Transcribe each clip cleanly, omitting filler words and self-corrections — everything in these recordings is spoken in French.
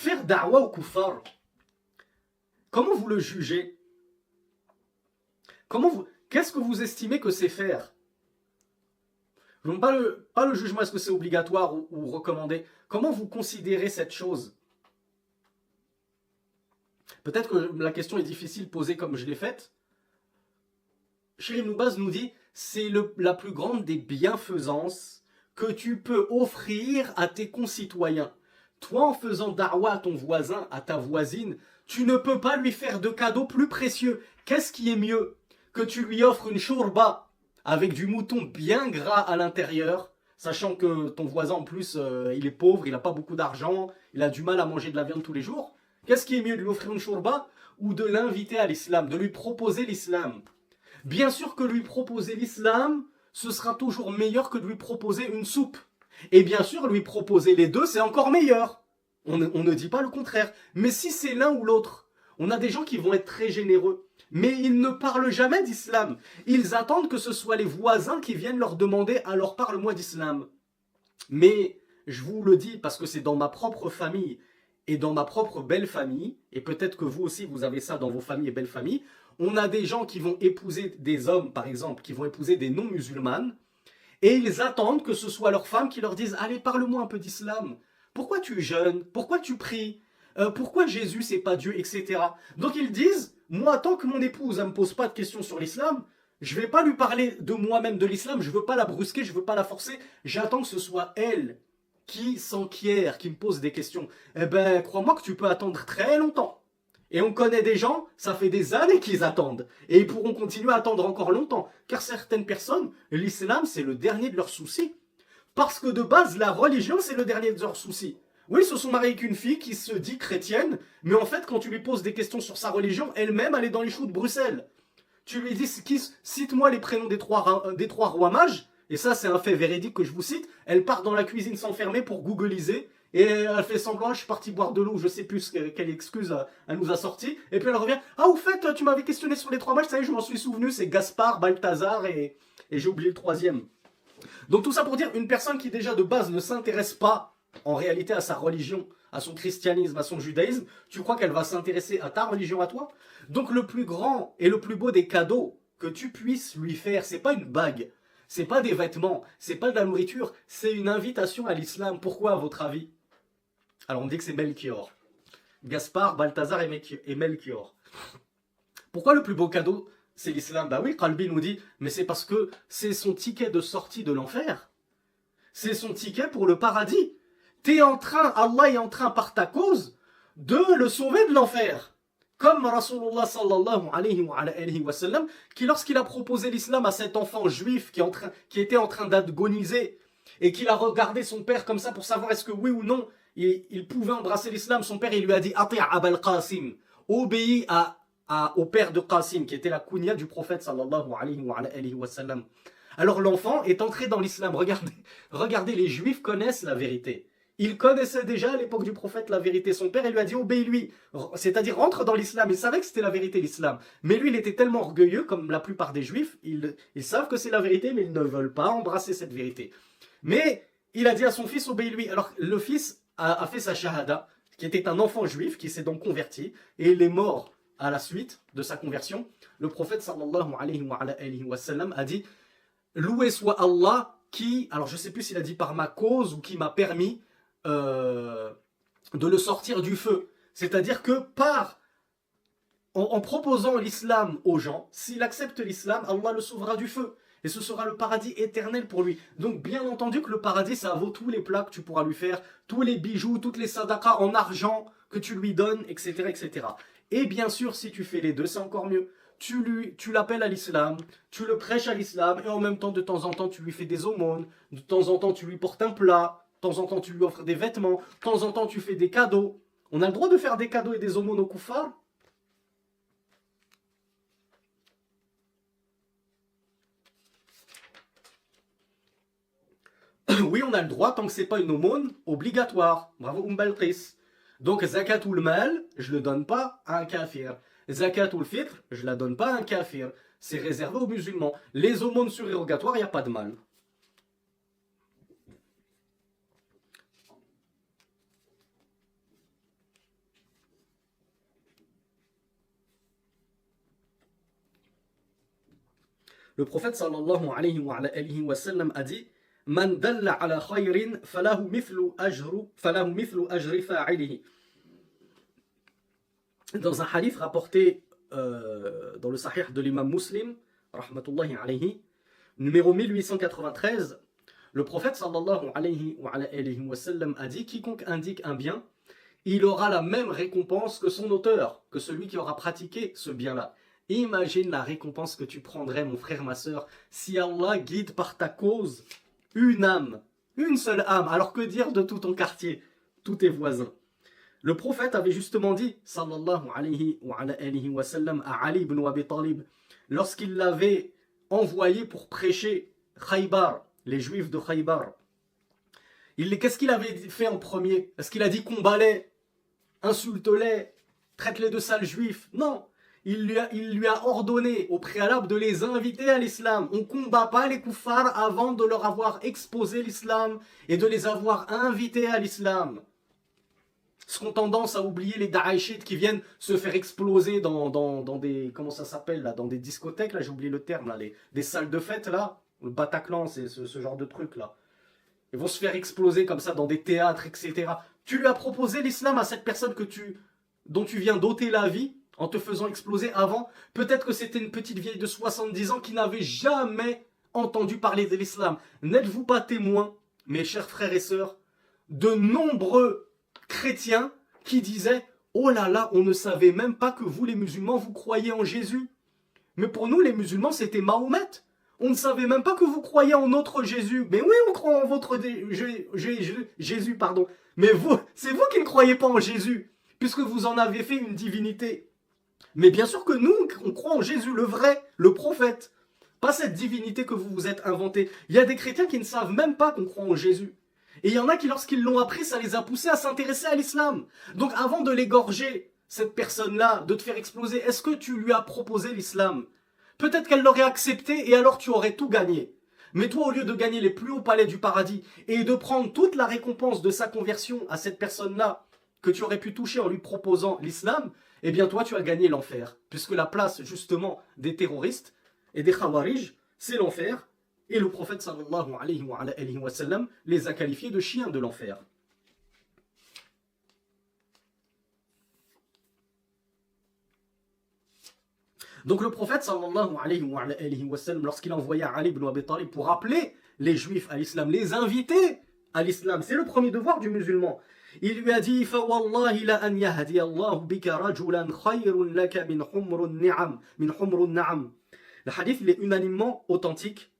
Faire da'wa au kuffar, comment vous le jugez? Qu'est-ce que vous estimez que c'est faire? Donc pas le jugement, est-ce que c'est obligatoire ou recommandé? Comment vous considérez cette chose? Peut-être que la question est difficile posée comme je l'ai faite. Cheikh Ibn Baz nous dit, c'est la plus grande des bienfaisances que tu peux offrir à tes concitoyens. Toi, en faisant da'wa à ton voisin, à ta voisine, tu ne peux pas lui faire de cadeau plus précieux. Qu'est-ce qui est mieux que tu lui offres une shorba avec du mouton bien gras à l'intérieur, sachant que ton voisin en plus, il est pauvre, il n'a pas beaucoup d'argent, il a du mal à manger de la viande tous les jours. Qu'est-ce qui est mieux de lui offrir une shorba ou de l'inviter à l'islam, de lui proposer l'islam? Bien sûr que lui proposer l'islam, ce sera toujours meilleur que de lui proposer une soupe. Et bien sûr, lui proposer les deux, c'est encore meilleur. On ne dit pas le contraire. Mais si c'est l'un ou l'autre, on a des gens qui vont être très généreux. Mais ils ne parlent jamais d'islam. Ils attendent que ce soit les voisins qui viennent leur demander « alors parle-moi d'islam ». Mais je vous le dis parce que c'est dans ma propre famille et dans ma propre belle famille, et peut-être que vous aussi vous avez ça dans vos familles et belles familles, on a des gens qui vont épouser des hommes, par exemple, qui vont épouser des non-musulmanes, et ils attendent que ce soit leurs femmes qui leur disent « allez, parle-moi un peu d'islam. Pourquoi tu jeûnes? Pourquoi tu pries? Pourquoi Jésus c'est pas Dieu, etc. » Donc ils disent « moi, tant que mon épouse ne me pose pas de questions sur l'islam, je vais pas lui parler de moi-même de l'islam, je veux pas la brusquer, je veux pas la forcer, j'attends que ce soit elle qui s'enquiert, qui me pose des questions. Eh ben, crois-moi que tu peux attendre très longtemps. » Et on connaît des gens, ça fait des années qu'ils attendent. Et ils pourront continuer à attendre encore longtemps. Car certaines personnes, l'islam, c'est le dernier de leurs soucis. Parce que de base, la religion, c'est le dernier de leurs soucis. Oui, ils se sont mariés avec une fille qui se dit chrétienne, mais en fait, quand tu lui poses des questions sur sa religion, elle-même, elle est dans les choux de Bruxelles. Tu lui dis, cite-moi les prénoms des trois rois mages, et ça, c'est un fait véridique que je vous cite, elle part dans la cuisine s'enfermer pour googliser, et elle fait semblant, je suis parti boire de l'eau, je sais plus quelle excuse elle nous a sorti. Et puis elle revient, ah au fait, tu m'avais questionné sur les trois mages, ça y est, je m'en suis souvenu, c'est Gaspard, Balthazar et j'ai oublié le troisième. Donc tout ça pour dire, une personne qui déjà de base ne s'intéresse pas en réalité à sa religion, à son christianisme, à son judaïsme, tu crois qu'elle va s'intéresser à ta religion à toi? Donc le plus grand et le plus beau des cadeaux que tu puisses lui faire, c'est pas une bague, c'est pas des vêtements, c'est pas de la nourriture, c'est une invitation à l'islam. Pourquoi à votre avis? Alors on dit que c'est Melchior. Gaspard, Balthazar et Melchior. Pourquoi le plus beau cadeau, c'est l'islam? Bah oui, Qalbi nous dit, mais c'est parce que c'est son ticket de sortie de l'enfer. C'est son ticket pour le paradis. Allah est en train par ta cause de le sauver de l'enfer. Comme Rasulullah sallallahu alayhi wa sallam, qui lorsqu'il a proposé l'islam à cet enfant juif qui était en train d'agoniser et qu'il a regardé son père comme ça pour savoir est-ce que oui ou non il pouvait embrasser l'islam, son père il lui a dit Ati' Abal Qasim, obéis au père de Qasim, qui était la kunya du prophète sallallahu alayhi wa sallam. Alors l'enfant est entré dans l'islam. Regardez, les juifs connaissent la vérité. Ils connaissaient déjà à l'époque du prophète la vérité. Son père il lui a dit obéis-lui, c'est-à-dire rentre dans l'islam. Il savait que c'était la vérité l'islam. Mais lui il était tellement orgueilleux, comme la plupart des juifs, ils savent que c'est la vérité mais ils ne veulent pas embrasser cette vérité. Mais il a dit à son fils obéis-lui. Alors le fils a fait sa shahada, qui était un enfant juif, qui s'est donc converti, et il est mort à la suite de sa conversion. Le prophète sallallahu alayhi wa sallam a dit loué soit Allah qui, alors je ne sais plus s'il a dit par ma cause ou qui m'a permis de le sortir du feu. C'est-à-dire que en proposant l'islam aux gens, s'il accepte l'islam, Allah le sauvera du feu. Et ce sera le paradis éternel pour lui. Donc bien entendu que le paradis, ça vaut tous les plats que tu pourras lui faire, tous les bijoux, toutes les sadaqas en argent que tu lui donnes, etc., etc. Et bien sûr, si tu fais les deux, c'est encore mieux. Tu l'appelles à l'islam, tu le prêches à l'islam, et en même temps, de temps en temps, tu lui fais des aumônes, de temps en temps, tu lui portes un plat, de temps en temps, tu lui offres des vêtements, de temps en temps, tu fais des cadeaux. On a le droit de faire des cadeaux et des aumônes aux kuffars? Oui, on a le droit tant que c'est pas une aumône obligatoire. Bravo Balqis. Donc zakatul mal, je le donne pas à un kafir. Zakatul fitr, je la donne pas à un kafir. C'est réservé aux musulmans. Les aumônes surérogatoires, il n'y a pas de mal. Le prophète sallallahu alayhi wa sallam a dit Man dalla ala khayrin falahu mithlu ajri fa'ilihi. Dans un hadith rapporté dans le sahih de l'imam Muslim, rahmatullahi alayhi, numéro 1893, le prophète sallallahu alayhi wa sallam a dit quiconque indique un bien, il aura la même récompense que son auteur, que celui qui aura pratiqué ce bien-là. Imagine la récompense que tu prendrais, mon frère, ma soeur, si Allah guide par ta cause une âme, une seule âme. Alors que dire de tout ton quartier, tous tes voisins? Le prophète avait justement dit, sallallahu alayhi wa sallam, à Ali ibn Abi Talib, lorsqu'il l'avait envoyé pour prêcher Khaybar, les juifs de Khaybar. Qu'est-ce qu'il avait fait en premier? Est-ce qu'il a dit combat-les, insulte-les, traite-les de sales juifs? Non. Il lui a ordonné au préalable de les inviter à l'islam. On ne combat pas les koufars avant de leur avoir exposé l'islam et de les avoir invités à l'islam. Ce qu'on tendance à oublier les Daeshites qui viennent se faire exploser dans des, comment ça s'appelle là, dans des discothèques, là j'ai oublié le terme, là, des salles de fête là, le Bataclan, c'est ce genre de truc là. Ils vont se faire exploser comme ça dans des théâtres, etc. Tu lui as proposé l'islam à cette personne dont tu viens d'ôter la vie en te faisant exploser avant. Peut-être que c'était une petite vieille de 70 ans qui n'avait jamais entendu parler de l'islam. N'êtes-vous pas témoins, mes chers frères et sœurs, de nombreux chrétiens qui disaient « Oh là là, on ne savait même pas que vous les musulmans, vous croyez en Jésus. Mais pour nous les musulmans, c'était Mahomet. On ne savait même pas que vous croyez en notre Jésus. Mais oui, on croit en votre Jésus, pardon. Mais vous, c'est vous qui ne croyez pas en Jésus, puisque vous en avez fait une divinité. Mais bien sûr que nous, on croit en Jésus, le vrai, le prophète. Pas cette divinité que vous vous êtes inventée. Il y a des chrétiens qui ne savent même pas qu'on croit en Jésus. Et il y en a qui, lorsqu'ils l'ont appris, ça les a poussés à s'intéresser à l'islam. Donc avant de l'égorger, cette personne-là, de te faire exploser, est-ce que tu lui as proposé l'islam? Peut-être qu'elle l'aurait accepté et alors tu aurais tout gagné. Mais toi, au lieu de gagner les plus hauts palais du paradis et de prendre toute la récompense de sa conversion à cette personne-là que tu aurais pu toucher en lui proposant l'islam, eh bien toi, tu as gagné l'enfer. Puisque la place, justement, des terroristes et des khawarij, c'est l'enfer. Et le prophète, sallallahu alayhi wa sallam, les a qualifiés de chiens de l'enfer. Donc le prophète sallallahu alayhi wa sallam, lorsqu'il envoya Ali ibn Abi Talib pour appeler les juifs à l'islam, les inviter à l'islam, c'est le premier devoir du musulman. Il lui a dit فَوَاللَّهِ لَأَنْ يَهْدِيَ اللَّهُ بِكَ رَجُلًا خَيْرٌ لَكَ مِنْ حُمْرُ النَّعَمِ. Le hadith, il est unanimement authentique.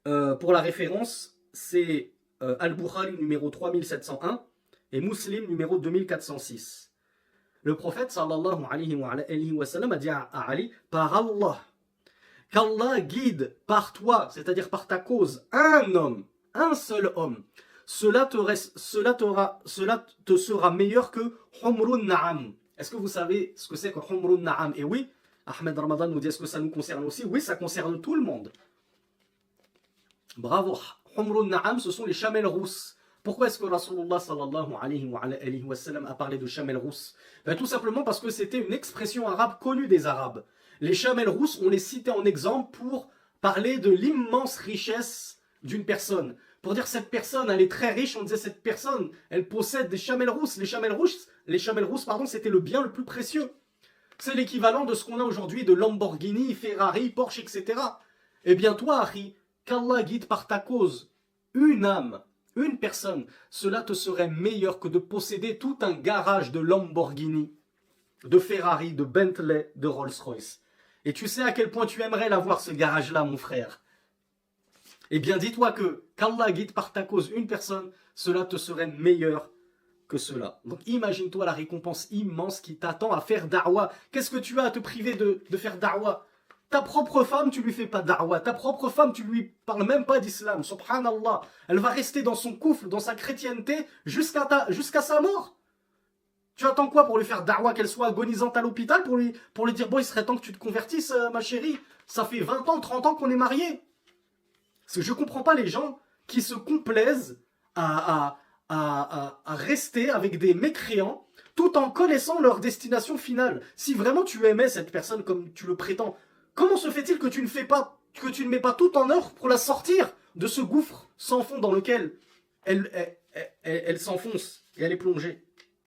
Pour la référence, c'est Al-Bukhari numéro 3701 et Muslim numéro 2406. Le prophète sallallahu alayhi wa sallam a dit à Ali, par Allah, qu'Allah guide par toi, c'est-à-dire par ta cause, un homme, un seul homme, cela te sera meilleur que Humrun Na'am. Est-ce que vous savez ce que c'est que Humrun Na'am? Et oui, Ahmed Ramadan nous dit, est-ce que ça nous concerne aussi? Oui, ça concerne tout le monde. Bravo. Humrun Na'am, ce sont les chamelles rousses. Pourquoi est-ce que Rasulullah sallallahu alayhi wa sallam a parlé de chamelles rousses? Ben, tout simplement parce que c'était une expression arabe connue des Arabes. Les chamelles rousses, on les citait en exemple pour parler de l'immense richesse d'une personne. Pour dire cette personne, elle est très riche, on disait cette personne, elle possède des chamelles rousses. Les chamelles rousses, pardon, c'était le bien le plus précieux. C'est l'équivalent de ce qu'on a aujourd'hui de Lamborghini, Ferrari, Porsche, etc. Eh bien toi, Harry, qu'Allah guide par ta cause une âme, une personne, cela te serait meilleur que de posséder tout un garage de Lamborghini, de Ferrari, de Bentley, de Rolls-Royce. Et tu sais à quel point tu aimerais l'avoir ce garage-là, mon frère. Eh bien, dis-toi que qu'Allah guide par ta cause une personne, cela te serait meilleur que cela. Donc imagine-toi la récompense immense qui t'attend à faire da'wa. Qu'est-ce que tu as à te priver de faire da'wa? Ta propre femme, tu lui fais pas da'wa. Ta propre femme, tu lui parles même pas d'islam. Subhanallah. Elle va rester dans son coufle, dans sa chrétienté, jusqu'à sa mort. Tu attends quoi pour lui faire da'wa, qu'elle soit agonisante à l'hôpital, pour lui dire, bon, il serait temps que tu te convertisses, ma chérie. Ça fait 20 ans, 30 ans qu'on est mariés. Parce que je comprends pas les gens qui se complaisent à rester avec des mécréants tout en connaissant leur destination finale. Si vraiment tu aimais cette personne comme tu le prétends, comment se fait-il que tu ne mets pas tout en œuvre pour la sortir de ce gouffre sans fond dans lequel elle s'enfonce et elle est plongée?